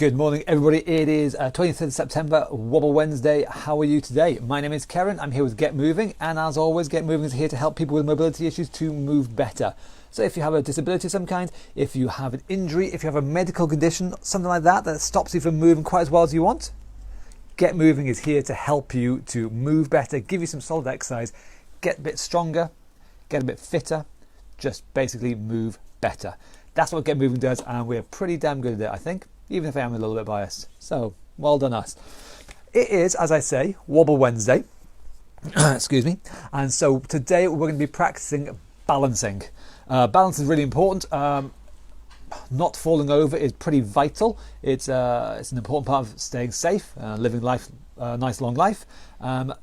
Good morning, everybody. It is 23rd of September, Wobble Wednesday. How are you today? My name is Karen. I'm here with Get Moving, and as always, Get Moving is here to help people with mobility issues to move better. So if you have a disability of some kind, if you have an injury, if you have a medical condition, something like that that stops you from moving quite as well as you want, Get Moving is here to help you to move better, give you some solid exercise, get a bit stronger, get a bit fitter, just basically move better. That's what Get Moving does, and we're pretty damn good at it, I think, even if I am a little bit biased. So, well done us. It is, as I say, Wobble Wednesday. Excuse me. And so today we're going to be practicing balancing. Balance is really important. Not falling over is pretty vital. It's an important part of staying safe, living life, nice long life.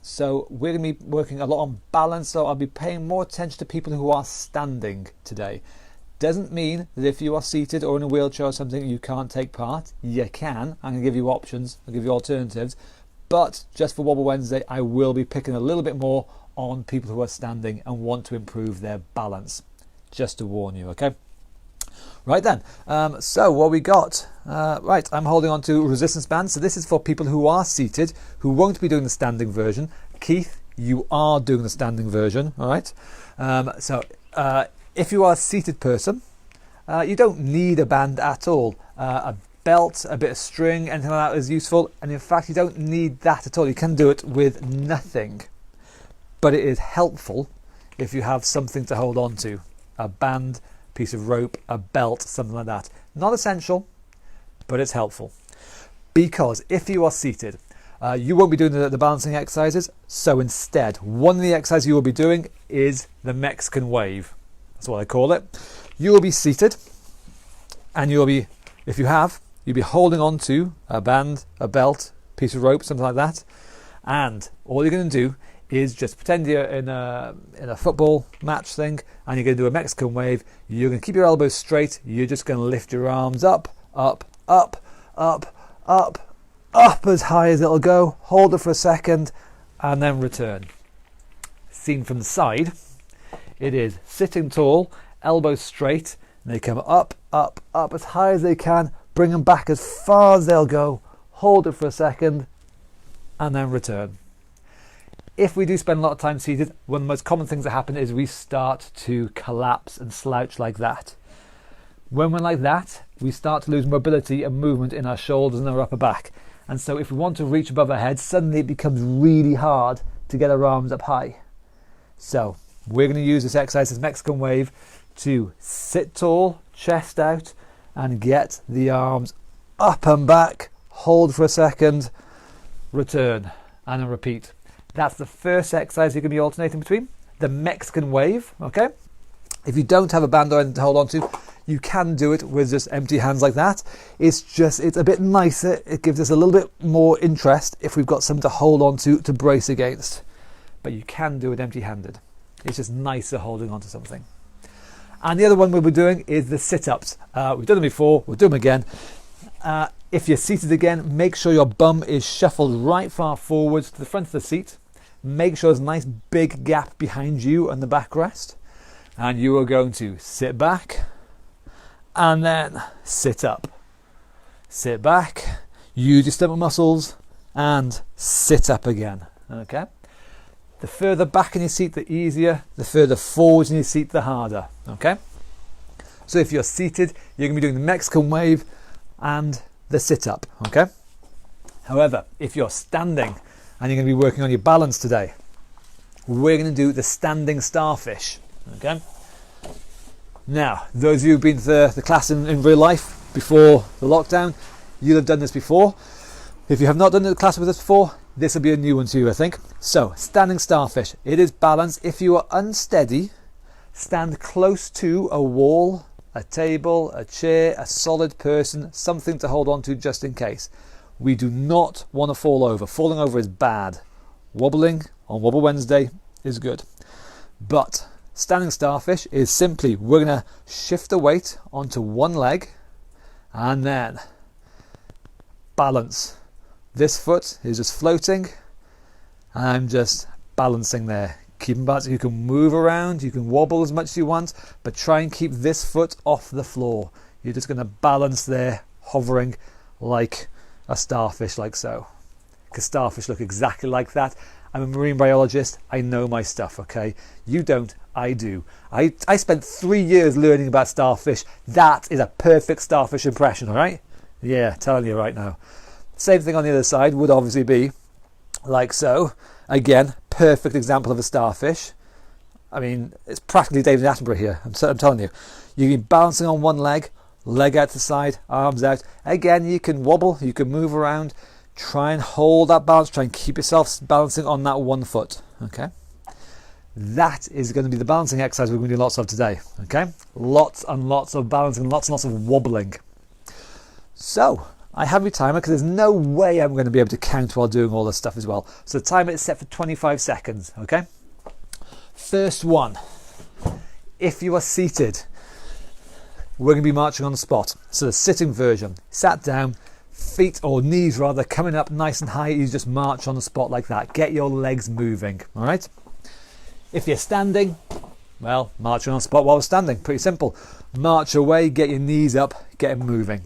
So we're going to be working a lot on balance. So I'll be paying more attention to people who are standing today. Doesn't mean that if you are seated or in a wheelchair or something you can't take part. You can. I'm going to give you options. I'll give you alternatives. But just for Wobble Wednesday, I will be picking a little bit more on people who are standing and want to improve their balance. Just to warn you, okay? Right then, so what we got? Right, I'm holding on to resistance bands. So this is for people who are seated, who won't be doing the standing version. Keith, you are doing the standing version, all right? If you are a seated person, you don't need a band at all. A belt, a bit of string, anything like that is useful. And in fact, you don't need that at all. You can do it with nothing. But it is helpful if you have something to hold on to. A band, piece of rope, a belt, something like that. Not essential, but it's helpful. Because if you are seated, you won't be doing the balancing exercises. So instead, one of the exercises you will be doing is the Mexican wave. That's what I call it. You will be seated, and you'll be holding on to a band, a belt, piece of rope, something like that. And all you're going to do is just pretend you're in a football match thing, and you're going to do a Mexican wave. You're going to keep your elbows straight. You're just going to lift your arms up, up, up, up, up, up as high as it'll go. Hold it for a second, and then return. Seen from the side, it is sitting tall, elbows straight, and they come up, up, up as high as they can, bring them back as far as they'll go, hold it for a second, and then return. If we do spend a lot of time seated, one of the most common things that happen is we start to collapse and slouch like that. When we're like that, we start to lose mobility and movement in our shoulders and our upper back. And so if we want to reach above our head, suddenly it becomes really hard to get our arms up high. So we're going to use this exercise, this Mexican wave, to sit tall, chest out, and get the arms up and back, hold for a second, return, and then repeat. That's the first exercise you're going to be alternating between, the Mexican wave, okay? If you don't have a band or anything to hold on to, you can do it with just empty hands like that. It's a bit nicer. It gives us a little bit more interest if we've got something to hold on to brace against. But you can do it empty-handed. It's just nicer holding on to something. And the other one we'll be doing is the sit-ups. We've done them before, we'll do them again. If you're seated again, make sure your bum is shuffled right far forwards to the front of the seat. Make sure there's a nice big gap behind you and the backrest. And you are going to sit back and then sit up. Sit back, use your stomach muscles, and sit up again. Okay? The further back in your seat, the easier. The further forwards in your seat, the harder. Okay? So if you're seated, you're going to be doing the Mexican wave and the sit-up. Okay? However, if you're standing and you're going to be working on your balance today, we're going to do the standing starfish. Okay? Now, those of you who've been to the class in real life before the lockdown, you'll have done this before. If you have not done the class with us before, this will be a new one to you, I think. So, standing starfish. It is balance. If you are unsteady, stand close to a wall, a table, a chair, a solid person, something to hold on to just in case. We do not want to fall over. Falling over is bad. Wobbling on Wobble Wednesday is good. But standing starfish is simply, we're going to shift the weight onto one leg and then balance. This foot is just floating, and I'm just balancing there. Keep balance. You can move around, you can wobble as much as you want, but try and keep this foot off the floor. You're just going to balance there, hovering like a starfish, like so. Because starfish look exactly like that. I'm a marine biologist. I know my stuff, okay? You don't, I do. I spent 3 years learning about starfish. That is a perfect starfish impression, all right? Yeah, telling you right now. Same thing on the other side would obviously be like so. Again, perfect example of a starfish. I mean, it's practically David Attenborough here. I'm telling you. You can be balancing on one leg, leg out to the side, arms out. Again, you can wobble, you can move around. Try and hold that balance. Try and keep yourself balancing on that one foot. Okay. That is going to be the balancing exercise we're going to do lots of today. Okay. Lots and lots of balancing, lots and lots of wobbling. So I have your timer because there's no way I'm going to be able to count while doing all this stuff as well. So the timer is set for 25 seconds. Okay. First one. If you are seated, we're going to be marching on the spot. So the sitting version. Sat down. Feet or knees rather coming up nice and high. You just march on the spot like that. Get your legs moving. All right. If you're standing, well, marching on the spot while we're standing. Pretty simple. March away. Get your knees up. Get them moving.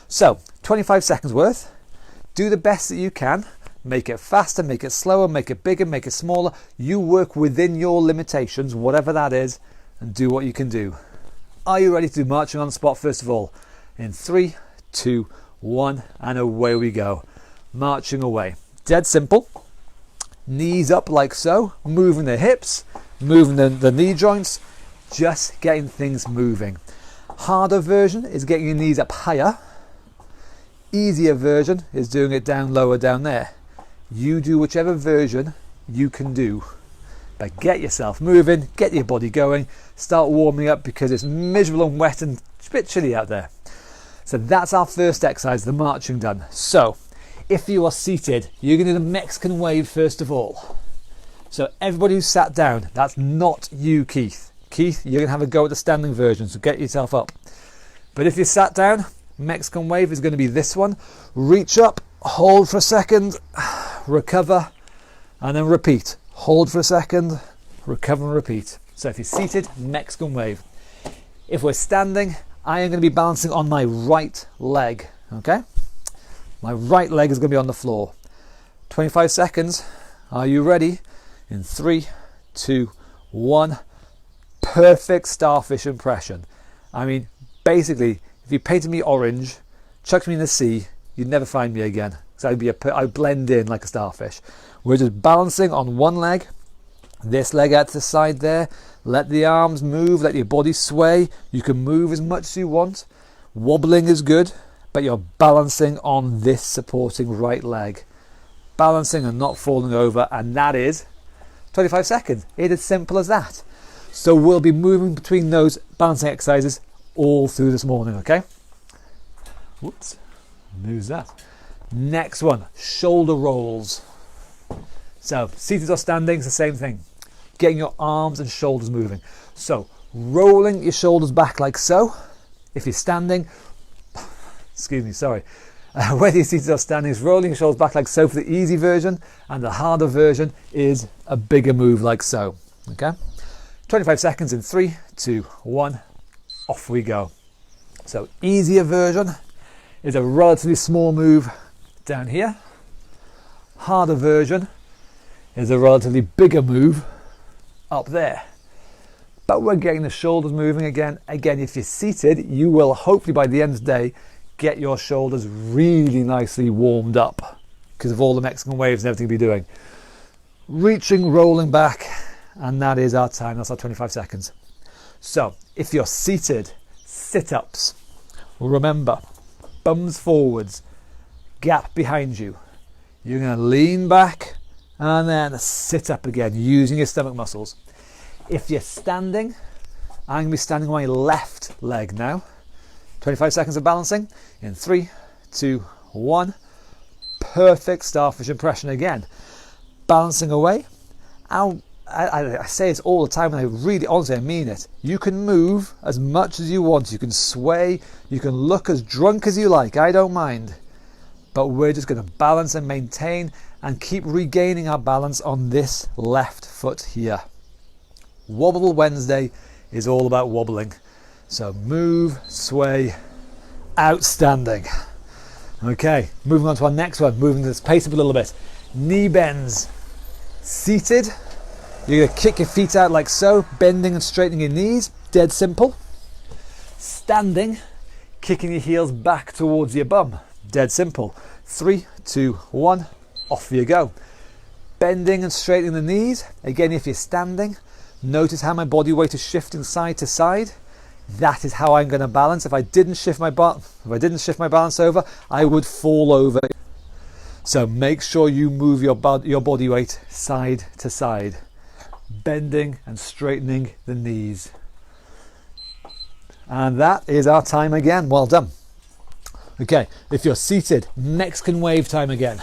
So 25 seconds worth. Do the best that you can. Make it faster. Make it slower. Make it bigger. Make it smaller. You work within your limitations, whatever that is, and do what you can do. Are you ready to do marching on the spot first of all? In 3, 2, 1, and away we go. Marching away. Dead simple. Knees up like so. Moving the hips. Moving the knee joints. Just getting things moving. Harder version is getting your knees up higher. Easier version is doing it down lower down there. You do whichever version you can do. But get yourself moving. Get your body going. Start warming up because it's miserable and wet and a bit chilly out there. So that's our first exercise, the marching done. So if you are seated, you're going to do the Mexican wave first of all. So everybody who's sat down, that's not you, Keith. Keith, you're going to have a go at the standing version, so get yourself up. But if you're sat down, Mexican wave is going to be this one. Reach up, hold for a second, recover, and then repeat. Hold for a second, recover and repeat. So if you're seated, Mexican wave. If we're standing, I am going to be balancing on my right leg, okay? My right leg is going to be on the floor. 25 seconds. Are you ready? In 3, 2, 1. Perfect starfish impression. I mean, basically, if you painted me orange, chucked me in the sea, you'd never find me again. So I'd blend in like a starfish. We're just balancing on one leg. This leg out to the side there. Let the arms move, let your body sway. You can move as much as you want. Wobbling is good, but you're balancing on this supporting right leg. Balancing and not falling over, and that is 25 seconds. It is simple as that. So we'll be moving between those balancing exercises all through this morning, okay? Whoops, lose that. Next one, shoulder rolls. So seated or standing is the same thing. Getting your arms and shoulders moving. So rolling your shoulders back like so. If you're standing, excuse me, sorry. Whether you're seated or standing, is rolling your shoulders back like so for the easy version, and the harder version is a bigger move like so. Okay? 25 seconds in 3, 2, 1, off we go. So easier version is a relatively small move down here. Harder version is a relatively bigger move up there. But we're getting the shoulders moving again. Again, if you're seated, you will hopefully by the end of the day get your shoulders really nicely warmed up because of all the Mexican waves and everything you'll be doing. Reaching, rolling back, and that is our time. That's our 25 seconds. So if you're seated, sit-ups. Remember, bums forwards, gap behind you. You're going to lean back and then sit up again using your stomach muscles. If you're standing, I'm going to be standing on my left leg now. 25 seconds of balancing in 3, 2, 1. Perfect starfish impression again. Balancing away. I say this all the time and I really honestly I mean it. You can move as much as you want. You can sway. You can look as drunk as you like. I don't mind. But we're just going to balance and maintain and keep regaining our balance on this left foot here. Wobble Wednesday is all about wobbling. So move, sway, outstanding. Okay, moving on to our next one, moving this pace up a little bit. Knee bends. Seated, you're going to kick your feet out like so, bending and straightening your knees, dead simple. Standing, kicking your heels back towards your bum, dead simple. 3, 2, 1, off you go. Bending and straightening the knees. Again, if you're standing, notice how my body weight is shifting side to side. That is how I'm going to balance. If I didn't shift my balance over, I would fall over. So make sure you move your body weight side to side, bending and straightening the knees. And that is our time again. Well done. Okay, if you're seated, Mexican wave time again.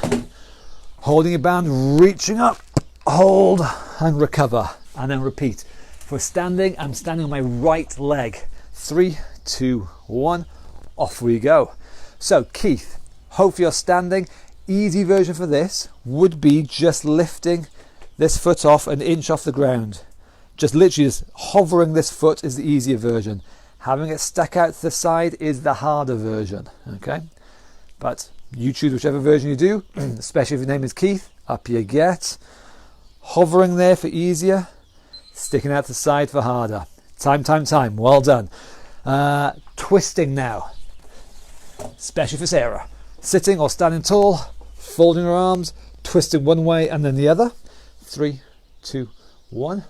Holding your band, reaching up, hold and recover, and then repeat. If we're standing, I'm standing on my right leg. 3, 2, 1, off we go. So Keith, hopefully you're standing. Easy version for this would be just lifting this foot off an inch off the ground. Just literally just hovering this foot is the easier version. Having it stuck out to the side is the harder version. Okay, but you choose whichever version you do, especially if your name is Keith. Up you get. Hovering there for easier, sticking out to the side for harder. Time. Well done. Twisting now, especially for Sarah. Sitting or standing tall, folding her arms, twisting one way and then the other. 3, 2, 1,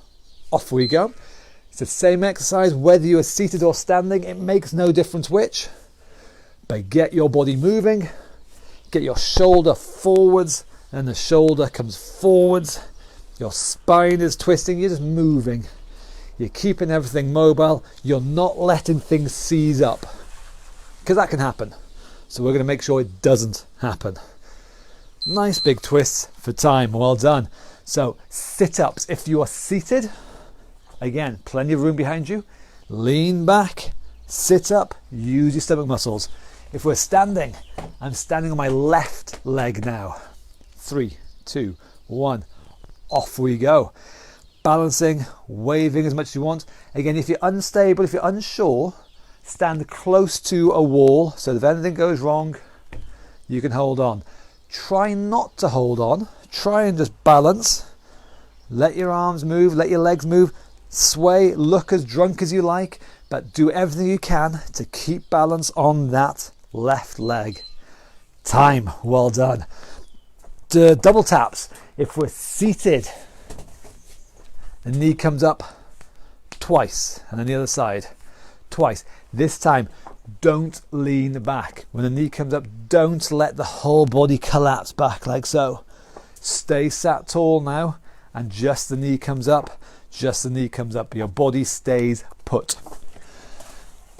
off we go. It's the same exercise whether you are seated or standing. It makes no difference which, but get your body moving. Get your shoulder forwards and the shoulder comes forwards. Your spine is twisting. You're just moving. You're keeping everything mobile. You're not letting things seize up, because that can happen. So we're going to make sure it doesn't happen. Nice big twists for time. Well done. So sit-ups. If you are seated, again, plenty of room behind you. Lean back, sit up, use your stomach muscles. If we're standing, I'm standing on my left leg now. 3, 2, 1, off we go. Balancing, waving as much as you want. Again, if you're unstable, if you're unsure, stand close to a wall so that if anything goes wrong, you can hold on. Try not to hold on. Try and just balance. Let your arms move, let your legs move. Sway, look as drunk as you like, but do everything you can to keep balance on that left leg. Time. Well done. Double taps. If we're seated, the knee comes up twice, and then the other side twice. This time, don't lean back. When the knee comes up, don't let the whole body collapse back like so. Stay sat tall now, and just the knee comes up. Just the knee comes up. Your body stays put.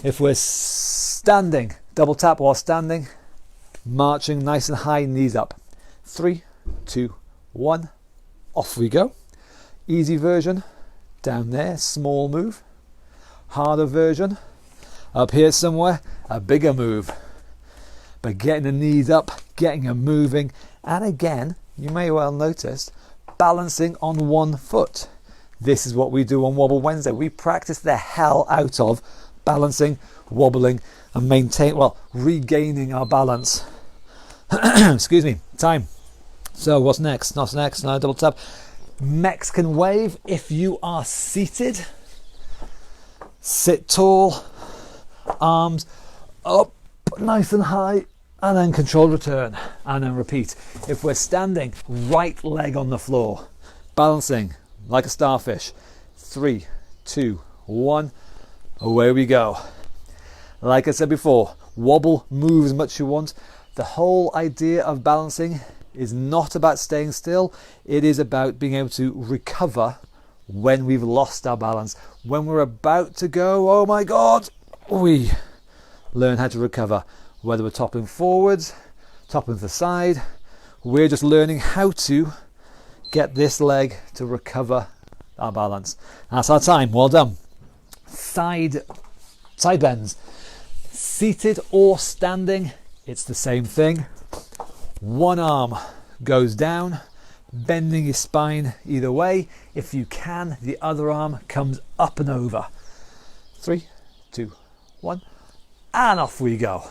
If we're standing, double tap while standing, marching nice and high, knees up. 3, 2, 1, off we go. Easy version, down there, small move. Harder version, up here somewhere, a bigger move. But getting the knees up, getting them moving, and again, you may well notice, balancing on one foot. This is what we do on Wobble Wednesday. We practice the hell out of balancing, wobbling, and regaining our balance. Excuse me, time. So what's next? Not next, now double tap. Mexican wave. If you are seated, sit tall, arms up nice and high, and then controlled return, and then repeat. If we're standing, right leg on the floor, balancing like a starfish. 3, 2, 1, away we go. Like I said before, wobble, move as much as you want. The whole idea of balancing is not about staying still. It is about being able to recover when we've lost our balance. When we're about to go, oh my God, we learn how to recover. Whether we're toppling forwards, toppling to the side, we're just learning how to get this leg to recover our balance. That's our time. Well done. Side bends. Seated or standing, it's the same thing. One arm goes down, bending your spine either way. If you can, the other arm comes up and over. 3, 2, 1, and off we go.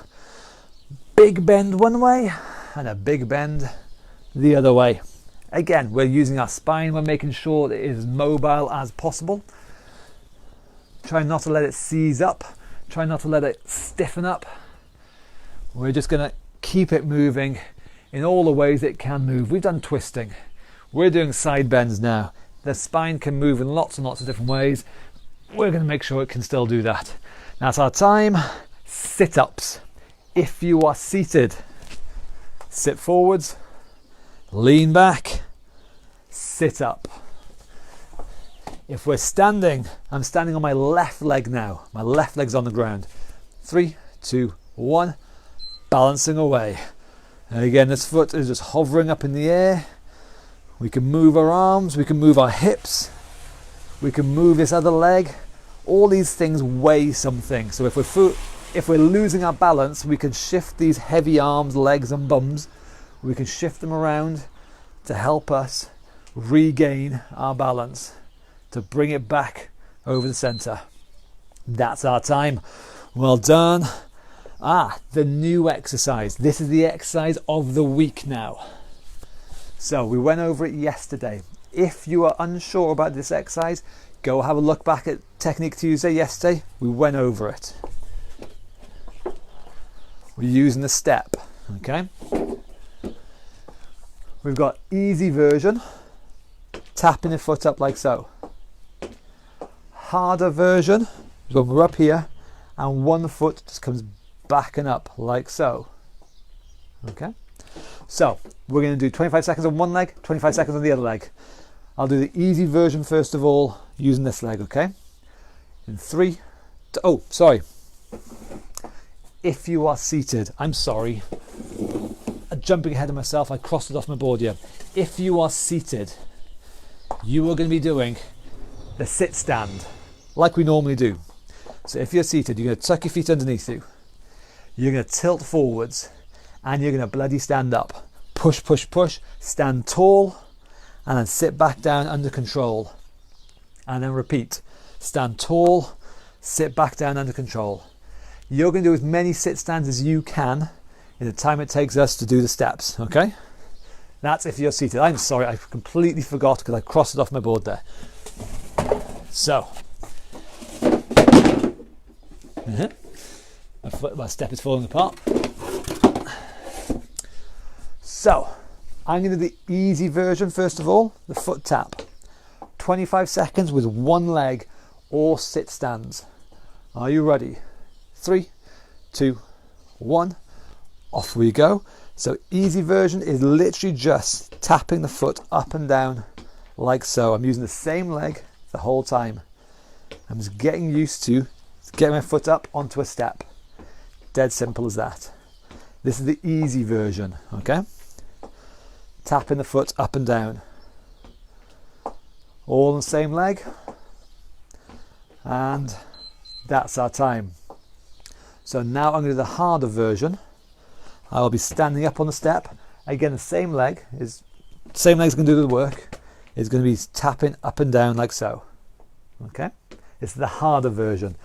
big bend one way and a big bend the other way. Again, we're using our spine, we're making sure it is as mobile as possible. Try not to let it seize up, try not to let it stiffen up. We're just going to keep it moving in all the ways it can move. We've done twisting, we're doing side bends now. The spine can move in lots and lots of different ways. We're going to make sure it can still do that. That's our time. Sit-ups. If you are seated, sit forwards, lean back, sit up. If we're standing, I'm standing on my left leg now. My left leg's on the ground. 3, 2, 1. Balancing away. And again, this foot is just hovering up in the air. We can move our arms, we can move our hips, we can move this other leg. All these things weigh something. So if we're losing our balance, we can shift these heavy arms, legs and bums. We can shift them around to help us regain our balance, to bring it back over the center. That's our time. Well done. The new exercise. This is the exercise of the week now. So we went over it yesterday. If you are unsure about this exercise, go have a look back at Technique Tuesday yesterday. We went over it. We're using the step, okay? We've got easy version, tapping the foot up like so. Harder version is when we're up here and one foot just comes back and up like so. Okay, so we're going to do 25 seconds on one leg, 25 seconds on the other leg. I'll do the easy version first of all, using this leg, okay? In 3, if you are seated, I'm sorry, jumping ahead of myself, I crossed it off my board here. If you are seated, you are going to be doing the sit stand, like we normally do. So if you're seated, you're going to tuck your feet underneath you. You're going to tilt forwards and you're going to bloody stand up. Push, push, push, stand tall and then sit back down under control. And then repeat, stand tall, sit back down under control. You're going to do as many sit stands as you can in the time it takes us to do the steps, okay? That's if you're seated. I'm sorry, I completely forgot because I crossed it off my board there. So, my step is falling apart. So, I'm going to do the easy version first of all, the foot tap. 25 seconds with one leg or sit stands. Are you ready? 3, 2, 1, off we go. So easy version is literally just tapping the foot up and down like so. I'm using the same leg the whole time. I'm just getting used to getting my foot up onto a step. Dead simple as that. This is the easy version, okay? Tapping the foot up and down. All on the same leg. And that's our time. So now I'm going to do the harder version. I'll be standing up on the step. Again, the same leg is going to do the work. It's going to be tapping up and down like so. Okay? It's the harder version.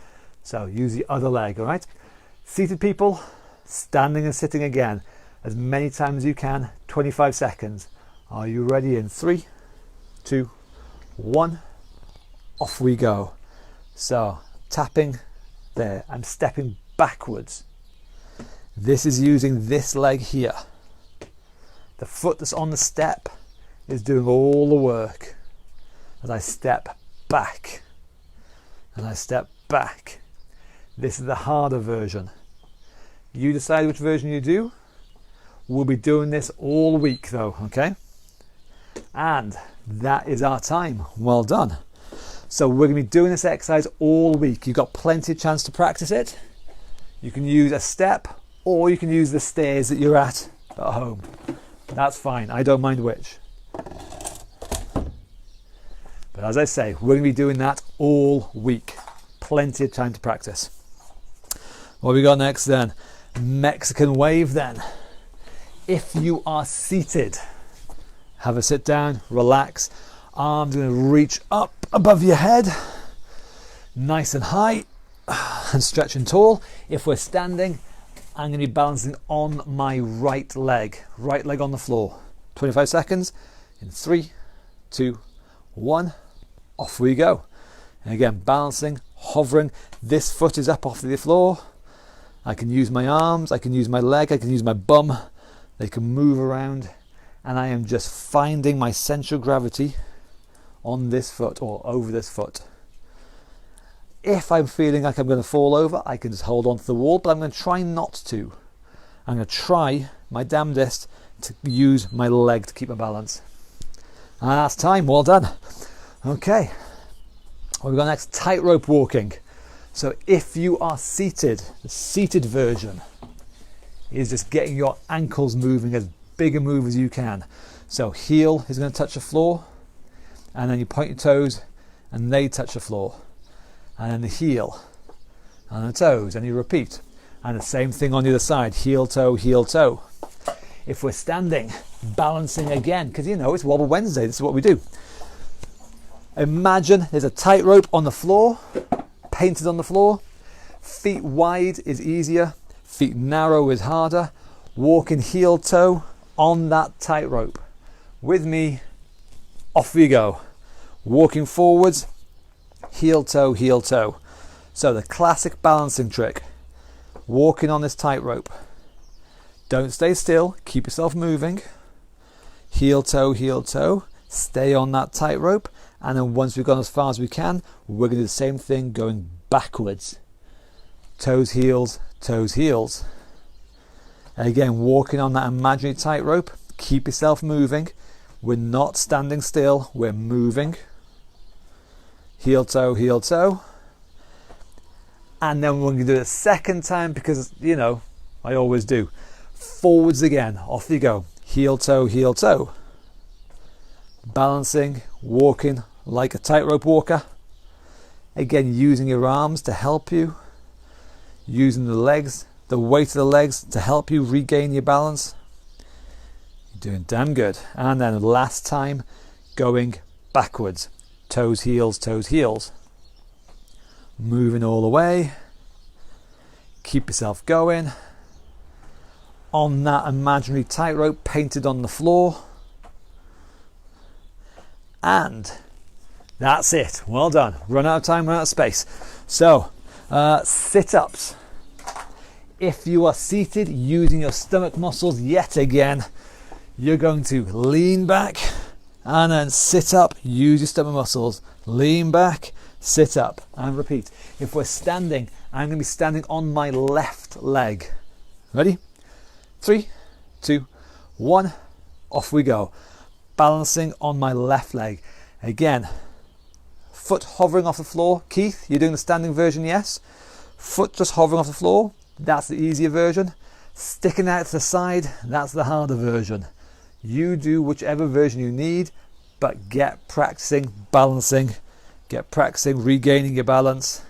So use the other leg, all right? Seated people, standing and sitting again. As many times as you can, 25 seconds. Are you ready? In 3, 2, 1, off we go. So tapping there, I'm stepping backwards. This is using this leg here. The foot that's on the step is doing all the work as I step back and I step back. This is the harder version. You decide which version you do. We'll be doing this all week though, okay? And that is our time. Well done. So we're going to be doing this exercise all week. You've got plenty of chance to practice it. You can use a step or you can use the stairs that you're at home. That's fine. I don't mind which. But as I say, we're going to be doing that all week. Plenty of time to practice. What have we got next then? Mexican wave then. If you are seated, have a sit down, relax. Arms going to reach up above your head, nice and high and stretching tall. If we're standing, I'm going to be balancing on my right leg on the floor. 25 seconds in 3, 2, 1, off we go. And again, balancing, hovering. This foot is up off the floor. I can use my arms, I can use my leg, I can use my bum. They can move around, and I am just finding my central gravity on this foot or over this foot. If I'm feeling like I'm going to fall over, I can just hold on to the wall, but I'm going to try not to. I'm going to try my damnedest to use my leg to keep my balance. And that's time, well done. Okay, we've got next, tightrope walking. So if you are seated, the seated version is just getting your ankles moving, as big a move as you can. So heel is going to touch the floor, and then you point your toes and they touch the floor. And then the heel and the toes, and you repeat. And the same thing on the other side, heel, toe, heel, toe. If we're standing, balancing again, because you know it's Wobble Wednesday, this is what we do. Imagine there's a tightrope on the floor, painted on the floor. Feet wide is easier, feet narrow is harder. Walking heel, toe on that tightrope. With me, off we go. Walking forwards, heel, toe, heel, toe. So the classic balancing trick, walking on this tightrope. Don't stay still, keep yourself moving. Heel, toe, stay on that tightrope. And then once we've gone as far as we can, we're going to do the same thing going backwards. Toes, heels, toes, heels. Again, walking on that imaginary tightrope, keep yourself moving. We're not standing still, we're moving. Heel, toe, heel, toe. And then we're going to do it a second time because, you know, I always do. Forwards again, off you go. Heel, toe, heel, toe. Balancing, walking like a tightrope walker. Again, using your arms to help you. Using the legs, the weight of the legs to help you regain your balance. You're doing damn good. And then last time, going backwards. Toes, heels, toes, heels. Moving all the way. Keep yourself going. On that imaginary tightrope painted on the floor. And that's it. Well done. Run out of time, run out of space. So, sit-ups. If you are seated using your stomach muscles yet again, you're going to lean back and then sit up, use your stomach muscles, lean back, sit up, and repeat. If we're standing, I'm going to be standing on my left leg. Ready? 3, 2, 1, off we go. Balancing on my left leg. Again, foot hovering off the floor. Keith, you're doing the standing version, yes? Foot just hovering off the floor, that's the easier version. Sticking out to the side, that's the harder version. You do whichever version you need, but get practicing balancing, get practicing regaining your balance,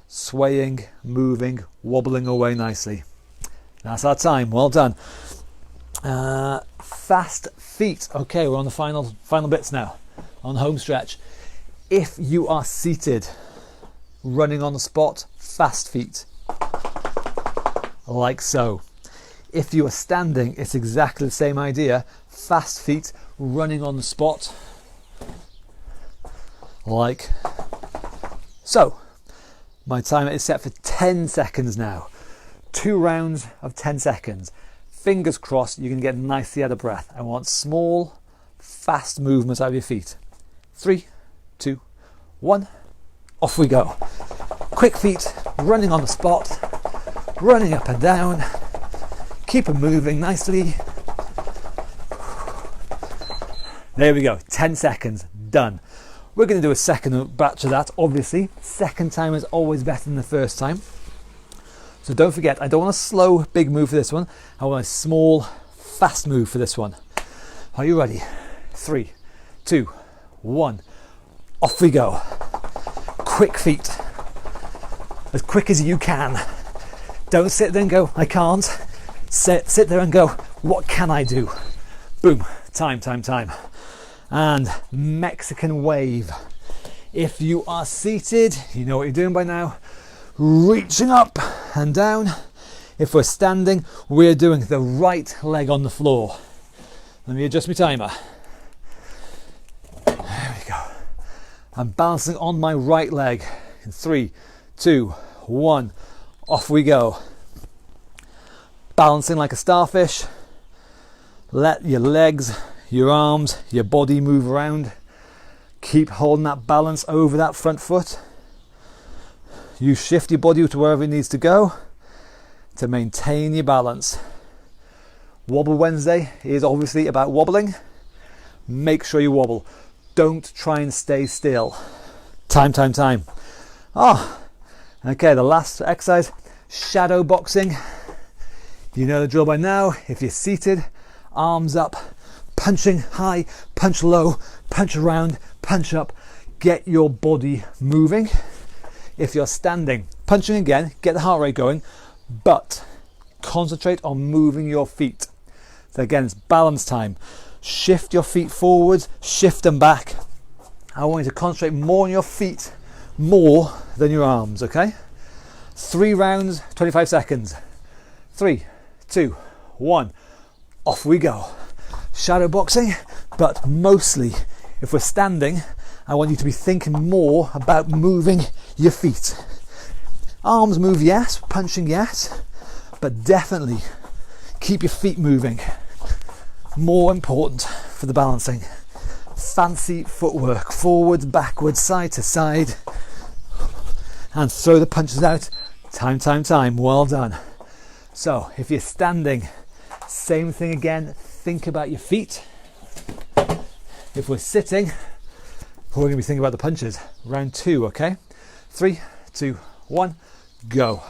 swaying, moving, wobbling away nicely. That's our time, well done. Fast feet. Okay, we're on the final bits now, on home stretch. If you are seated, running on the spot, fast feet, like so. If you are standing, it's exactly the same idea. Fast feet, running on the spot, like so. My timer is set for 10 seconds now. 2 rounds of 10 seconds. Fingers crossed you can get nicely out of breath. I want small, fast movements out of your feet. 3, 2, 1, off we go. Quick feet, running on the spot, running up and down. Keep them moving nicely. There we go, 10 seconds, done. We're going to do a second batch of that, obviously. Second time is always better than the first time. So don't forget, I don't want a slow, big move for this one. I want a small, fast move for this one. Are you ready? 3, 2, 1, off we go. Quick feet, as quick as you can. Don't sit there and go, I can't. Sit there and go, what can I do? Boom, time. And Mexican wave. If you are seated, you know what you're doing by now. Reaching up and down. If we're standing, we're doing the right leg on the floor. Let me adjust my timer. There we go. I'm balancing on my right leg. In 3, 2, 1, off we go. Balancing like a starfish. Let your legs, your arms, your body move around. Keep holding that balance over that front foot. You shift your body to wherever it needs to go to maintain your balance. Wobble Wednesday is obviously about wobbling. Make sure you wobble. Don't try and stay still. Time. Okay, the last exercise, shadow boxing. You know the drill by now. If you're seated, arms up, punching high, punch low, punch around, punch up. Get your body moving. If you're standing, punching again, get the heart rate going, but concentrate on moving your feet. So again, it's balance time. Shift your feet forwards, shift them back. I want you to concentrate more on your feet, more than your arms, okay? 3 rounds, 25 seconds. 3, 2, 1, off we go. Shadow boxing, but mostly, if we're standing, I want you to be thinking more about moving your feet. Arms move, yes, punching, yes, but definitely keep your feet moving. More important for the balancing. Fancy footwork, forwards, backwards, side to side, and throw the punches out. Time. Well done. So if you're standing, same thing again. Think about your feet. If we're sitting, we're going to be thinking about the punches. Round 2, okay? 3, 2, 1, go.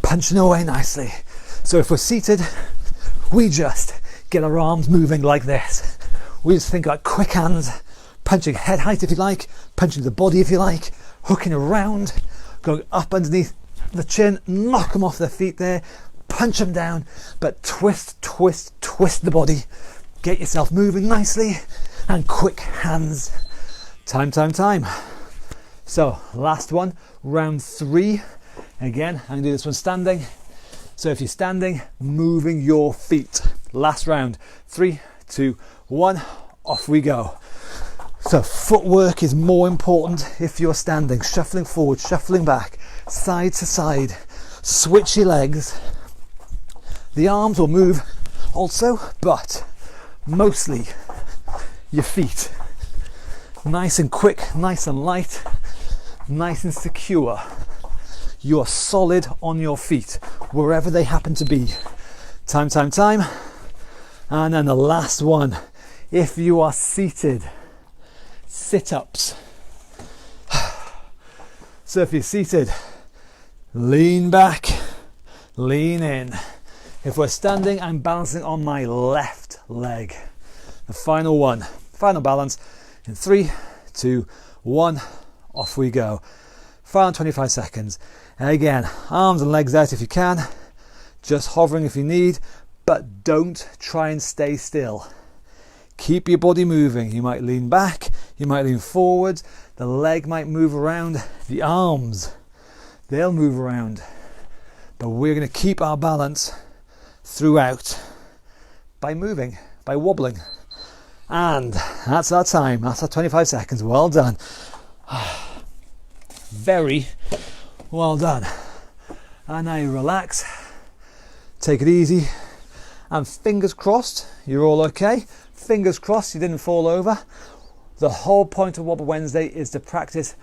Punching away nicely. So if we're seated, we just get our arms moving like this. We just think about quick hands, punching head height if you like, punching the body if you like, hooking around, going up underneath the chin, knock them off their feet there, punch them down, but twist the body. Get yourself moving nicely and quick hands. Time. So last one, round 3. Again, I'm going to do this one standing. So if you're standing, moving your feet. Last round, 3, 2, 1, off we go. So footwork is more important if you're standing. Shuffling forward, shuffling back, side to side. Switch your legs. The arms will move also, but mostly your feet. Nice and quick, nice and light, nice and secure. You are solid on your feet, wherever they happen to be. Time. And then the last one, if you are seated, sit-ups. So if you're seated, lean back, lean in. If we're standing, I'm balancing on my left leg. The final one, final balance. In 3, 2, 1, off we go. Final 25 seconds. And again, arms and legs out if you can, just hovering if you need, but don't try and stay still. Keep your body moving. You might lean back, you might lean forwards, the leg might move around, the arms, they'll move around. But we're going to keep our balance throughout by moving, by wobbling. And that's our time. That's our 25 seconds. Well done. Very well done. And now you relax. Take it easy. And fingers crossed you're all okay. Fingers crossed you didn't fall over. The whole point of Wobble Wednesday is to practice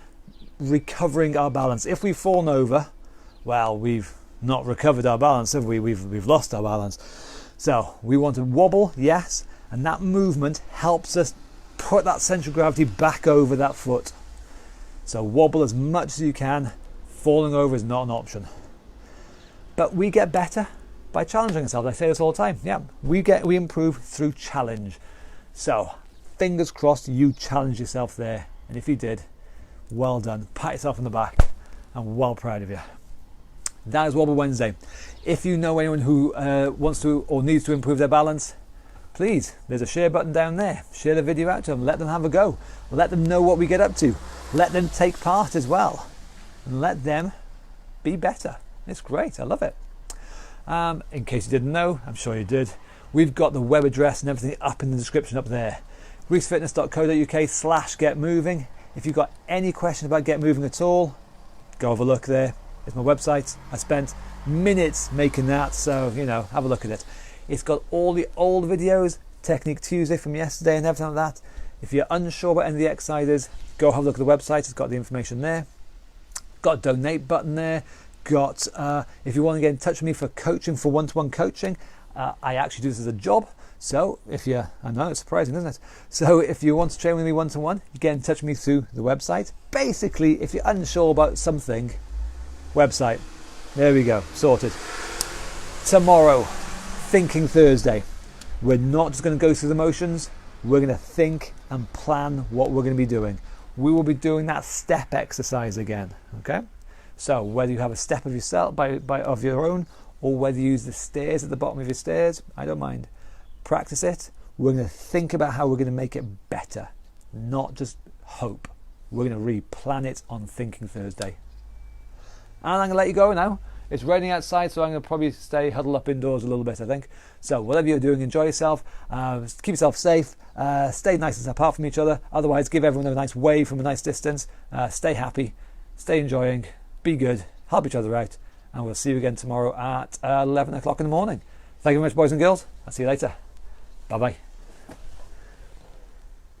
recovering our balance. If we've fallen over, well, we've not recovered our balance, have we? We've lost our balance. So we want to wobble, yes, and that movement helps us put that central gravity back over that foot. So wobble as much as you can. Falling over is not an option. But we get better by challenging ourselves. I say this all the time. Yeah, we improve through challenge. So fingers crossed you challenged yourself there, and if you did, well done. Pat yourself on the back. I'm well proud of you. That is Wobble Wednesday. If you know anyone who wants to or needs to improve their balance, please, there's a share button down there. Share the video out to them. Let them have a go. Let them know what we get up to. Let them take part as well. And let them be better. It's great. I love it. In case you didn't know, I'm sure you did, we've got the web address and everything up in the description up there. greasefitness.co.uk/getmoving. If you've got any questions about Get Moving at all, go have a look there. It's my website. I spent minutes making that, so have a look at it. It's got all the old videos, Technique Tuesday from yesterday and everything like that. If you're unsure about any of the exercises, go have a look at the website. It's got the information there. Got a donate button there. Got if you want to get in touch with me for coaching, for one-to-one coaching, I actually do this as a job. So I know it's surprising, isn't it? So if you want to train with me one-to-one, you get in touch with me through the website. Basically, if you're unsure about something, website. There we go, sorted. Tomorrow, Thinking Thursday. We're not just going to go through the motions. We're going to think and plan what we're going to be doing. We will be doing that step exercise again. Okay. So whether you have a step of yourself of your own, or whether you use the stairs at the bottom of your stairs, I don't mind. Practice it. We're going to think about how we're going to make it better, not just hope. We're going to replan it on Thinking Thursday. And I'm going to let you go now. It's raining outside, so I'm going to probably stay huddled up indoors a little bit, I think. So whatever you're doing, enjoy yourself. Keep yourself safe. Stay nice and apart from each other. Otherwise, give everyone a nice wave from a nice distance. Stay happy. Stay enjoying. Be good. Help each other out. And we'll see you again tomorrow at 11 o'clock in the morning. Thank you very much, boys and girls. I'll see you later. Bye-bye.